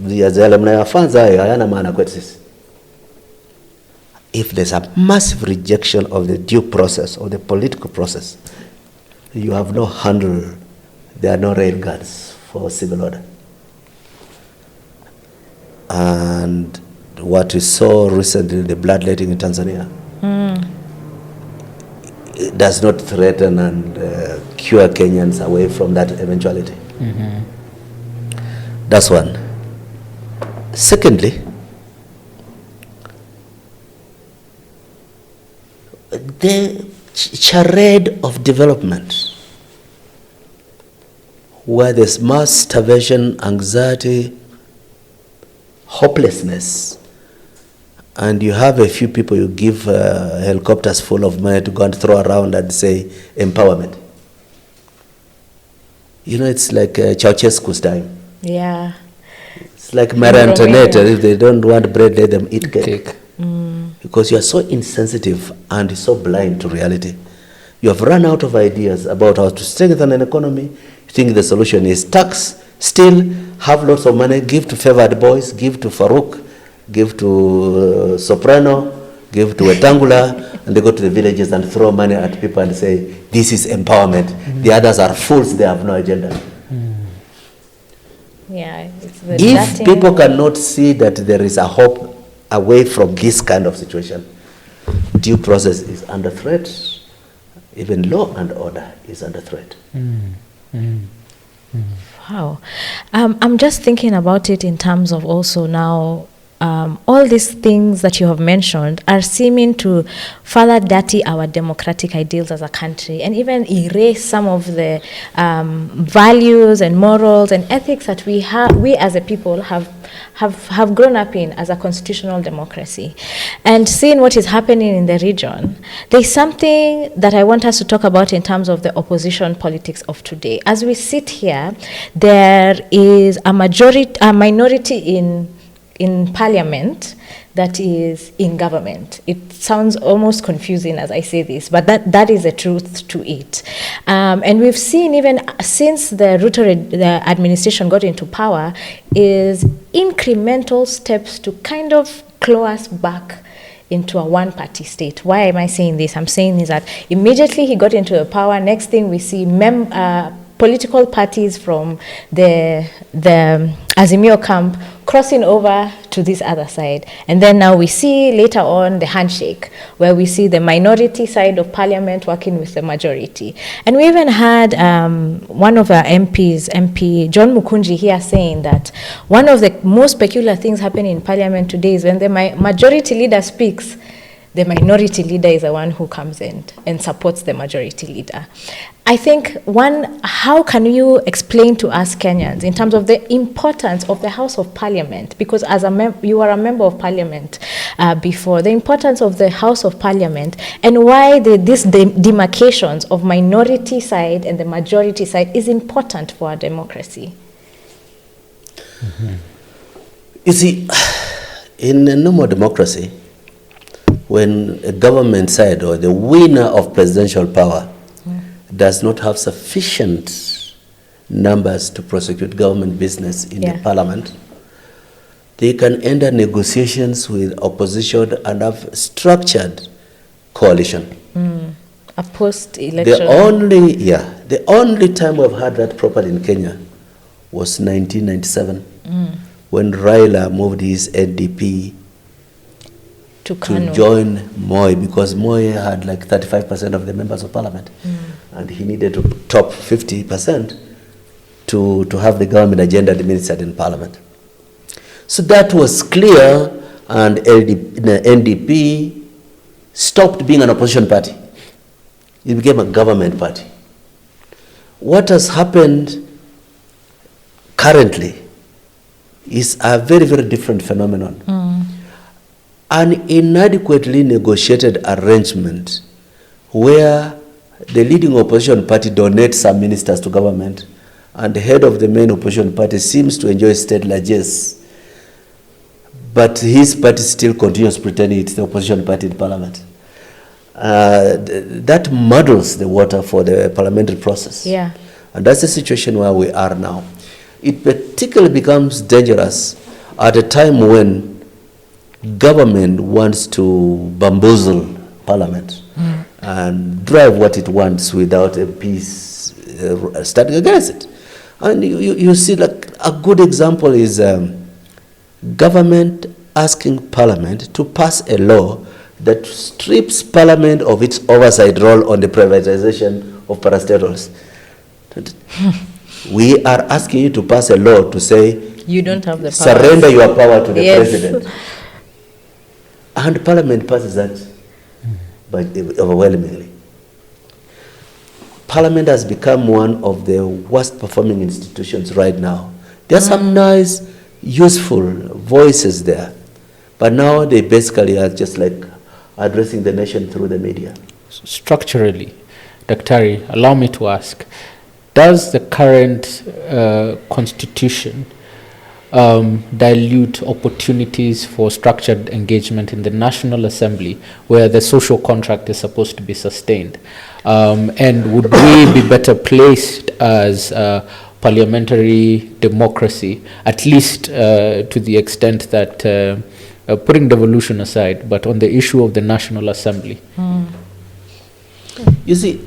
Yale mnayafanza hayo hayana maana kwetu sisi. If there's a massive rejection of the due process, of the political process, you have no handle, there are no rail guards for civil order. And what we saw recently, the bloodletting in Tanzania, it does not threaten and cure Kenyans away from that eventuality. That's one. Secondly, the charade of development, where there's mass starvation, anxiety, hopelessness, and you have a few people you give helicopters full of money to go and throw around and say empowerment. You know, it's like Ceausescu's time. Yeah. It's like Marie Antoinette. If they don't want bread, let them eat cake. Because you are so insensitive and so blind to reality. You have run out of ideas about how to strengthen an economy. You think the solution is tax, steal, have lots of money, give to favored boys, give to Farouk, give to Soprano, give to Wetangula, and they go to the villages and throw money at people and say, this is empowerment. The others are fools, they have no agenda. Yeah. It's If people cannot see that there is a hope away from this kind of situation, due process is under threat. Even law and order is under threat. Wow. I'm just thinking about it in terms of also now, all these things that you have mentioned are seeming to further dirty our democratic ideals as a country and even erase some of the values and morals and ethics that we as a people have grown up in as a constitutional democracy. And seeing what is happening in the region, there's something that I want us to talk about in terms of the opposition politics of today. As we sit here, there is a minority in parliament that is in government. It sounds almost confusing as I say this, but that is the truth to it. And we've seen even since the the administration got into power is incremental steps to kind of claw us back into a one-party state. Why am I saying this? I'm saying is that immediately he got into power, next thing we see political parties from the Azimio camp crossing over to this other side. And then now we see later on the handshake, where we see the minority side of parliament working with the majority. And we even had one of our MPs, MP John Mukunji, here saying that one of the most peculiar things happening in parliament today is when the majority leader speaks, the minority leader is the one who comes in and supports the majority leader. I think, how can you explain to us Kenyans in terms of the importance of the House of Parliament? Because as you are a member of Parliament before, the importance of the House of Parliament and why these demarcations of minority side and the majority side is important for our democracy. You see, in a normal democracy, when a government side or the winner of presidential power does not have sufficient numbers to prosecute government business in the parliament, they can enter negotiations with opposition and have structured coalition. A post-election. The only time we've had that properly in Kenya was 1997, when Raila moved his NDP to join Moi, because Moi had like 35% of the members of parliament, and he needed to top 50% to have the government agenda administered in parliament. So that was clear, and the NDP stopped being an opposition party. It became a government party. What has happened currently is a very, very different phenomenon. An inadequately negotiated arrangement where the leading opposition party donates some ministers to government and the head of the main opposition party seems to enjoy state largesse, but his party still continues pretending it's the opposition party in parliament. That muddles the water for the parliamentary process. Yeah. And that's the situation where we are now. It particularly becomes dangerous at a time when government wants to bamboozle parliament and drive what it wants without a peace standing against it. And you see, like a good example is government asking parliament to pass a law that strips parliament of its oversight role on the privatization of parastatals. We are asking you to pass a law to say You don't have the power. Surrender your power to the Yes. president. And parliament passes that but overwhelmingly. Parliament has become one of the worst performing institutions right now. There are some nice, useful voices there, but now they basically are just like addressing the nation through the media. Structurally, Daktari, allow me to ask, does the current constitution dilute opportunities for structured engagement in the National Assembly where the social contract is supposed to be sustained? And would we be better placed as parliamentary democracy, at least to the extent that, putting devolution aside, but on the issue of the National Assembly? You see,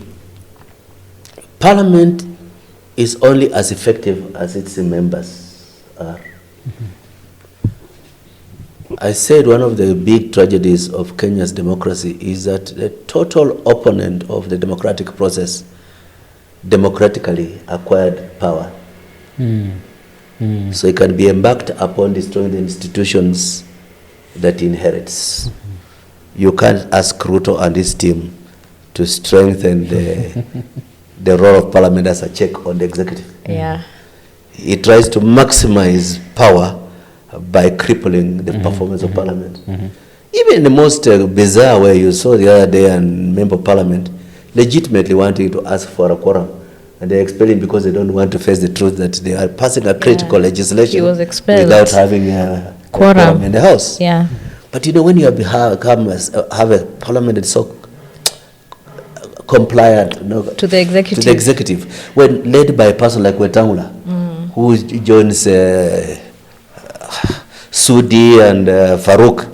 Parliament is only as effective as its members are. I said one of the big tragedies of Kenya's democracy is that the total opponent of the democratic process democratically acquired power. So it can be embarked upon destroying the institutions that he inherits. You can't ask Ruto and his team to strengthen the role of parliament as a check on the executive. Yeah. He tries to maximize power by crippling the performance of parliament. Even in the most bizarre way, you saw the other day a member of parliament legitimately wanting to ask for a quorum, and they're expelling because they don't want to face the truth that they are passing a critical legislation He was expelled. without having a quorum in the house. Yeah. But you know, when you have a parliament that's so compliant To the executive. when led by a person like Wetangula, who joins Sudi and Farouk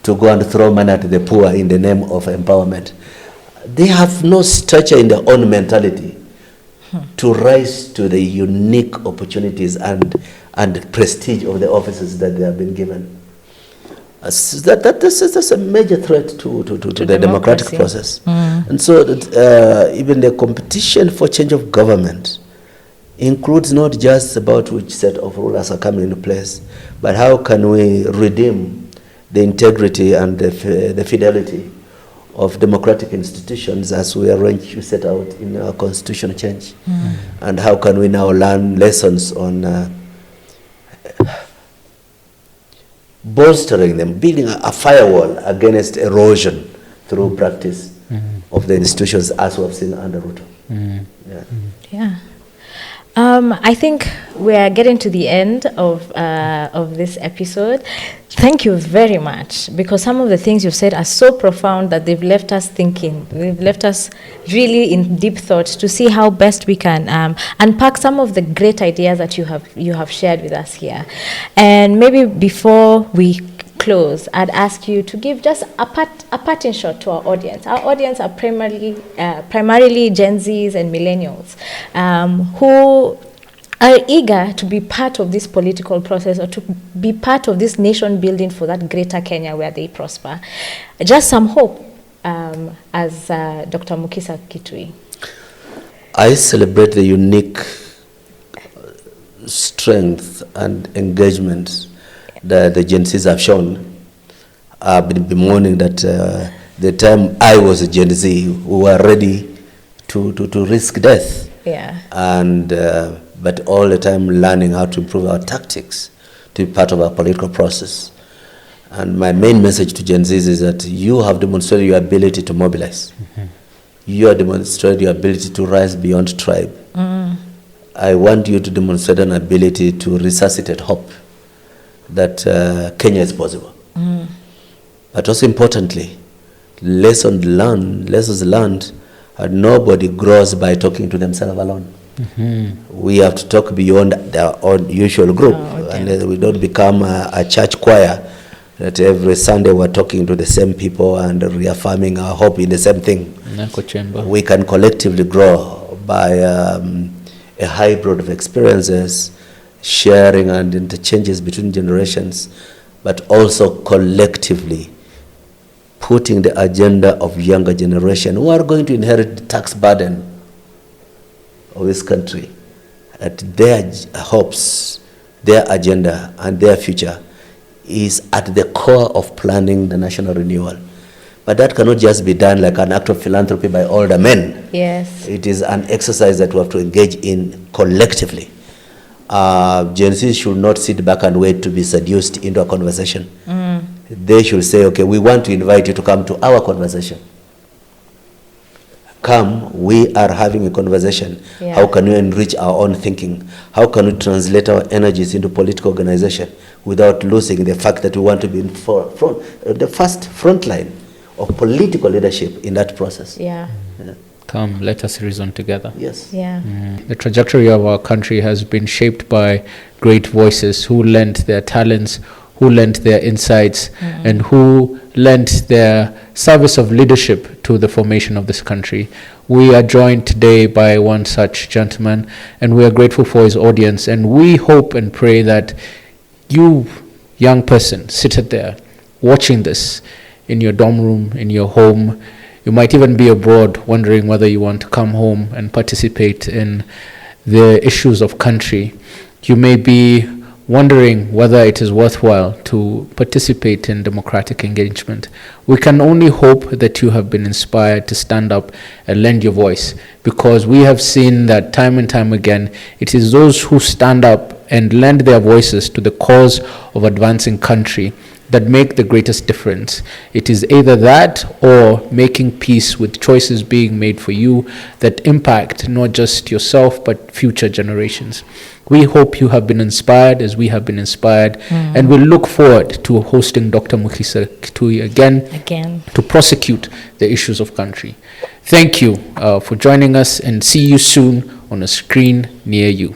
to go and throw money at the poor in the name of empowerment, they have no structure in their own mentality to rise to the unique opportunities and prestige of the offices that they have been given. That's a major threat to the democratic process. And so even the competition for change of government includes not just about which set of rulers are coming into place, but how can we redeem the integrity and the fidelity of democratic institutions as we set out in our constitutional change. And how can we now learn lessons on bolstering them, building a firewall against erosion through practice of the institutions as we have seen under Ruto. Yeah. I think we are getting to the end of this episode. Thank you very much, because some of the things you've said are so profound that they've left us thinking. They've left us really in deep thought to see how best we can unpack some of the great ideas that you have shared with us here. And maybe before we close, I'd ask you to give just a parting shot to our audience. Our audience are primarily Gen Zs and millennials who are eager to be part of this political process or to be part of this nation building for that greater Kenya where they prosper. Just some hope as Dr. Mukisa Kituyi. I celebrate the unique strength and engagement that the Gen Zs have shown. I've been bemoaning that the time I was a Gen Z, we were ready to risk death. Yeah. And but all the time learning how to improve our tactics to be part of our political process. And my main message to Gen Zs is that you have demonstrated your ability to mobilize. You have demonstrated your ability to rise beyond tribe. I want you to demonstrate an ability to resuscitate hope that Kenya is possible. But also importantly, lessons learned, nobody grows by talking to themselves alone. We have to talk beyond their own usual group. And we don't become a church choir that every Sunday we're talking to the same people and reaffirming our hope in the same thing. We can collectively grow by a hybrid of experiences, sharing and interchanges between generations, but also collectively putting the agenda of younger generation who are going to inherit the tax burden of this country, at their hopes, their agenda, and their future is at the core of planning the national renewal. But that cannot just be done like an act of philanthropy by older men. Yes. It is an exercise that we have to engage in collectively. Gen Z should not sit back and wait to be seduced into a conversation. They should say, okay, we want to invite you to come to our conversation. Come, we are having a conversation. Yeah. How can we enrich our own thinking? How can we translate our energies into political organization without losing the fact that we want to be in the first front line of political leadership in that process? Yeah. Come, let us reason together. Yes. Yeah. The trajectory of our country has been shaped by great voices who lent their talents, who lent their insights, and who lent their service of leadership to the formation of this country. We are joined today by one such gentleman, and we are grateful for his audience, and we hope and pray that you, young person, seated there, watching this in your dorm room, in your home, you might even be abroad wondering whether you want to come home and participate in the issues of country. You may be wondering whether it is worthwhile to participate in democratic engagement. We can only hope that you have been inspired to stand up and lend your voice, because we have seen that time and time again, it is those who stand up and lend their voices to the cause of advancing country that make the greatest difference. It is either that or making peace with choices being made for you that impact not just yourself but future generations. We hope you have been inspired as we have been inspired, and we look forward to hosting Dr. Mukisa Kituyi again to prosecute the issues of country. Thank you for joining us, and see you soon on a screen near you.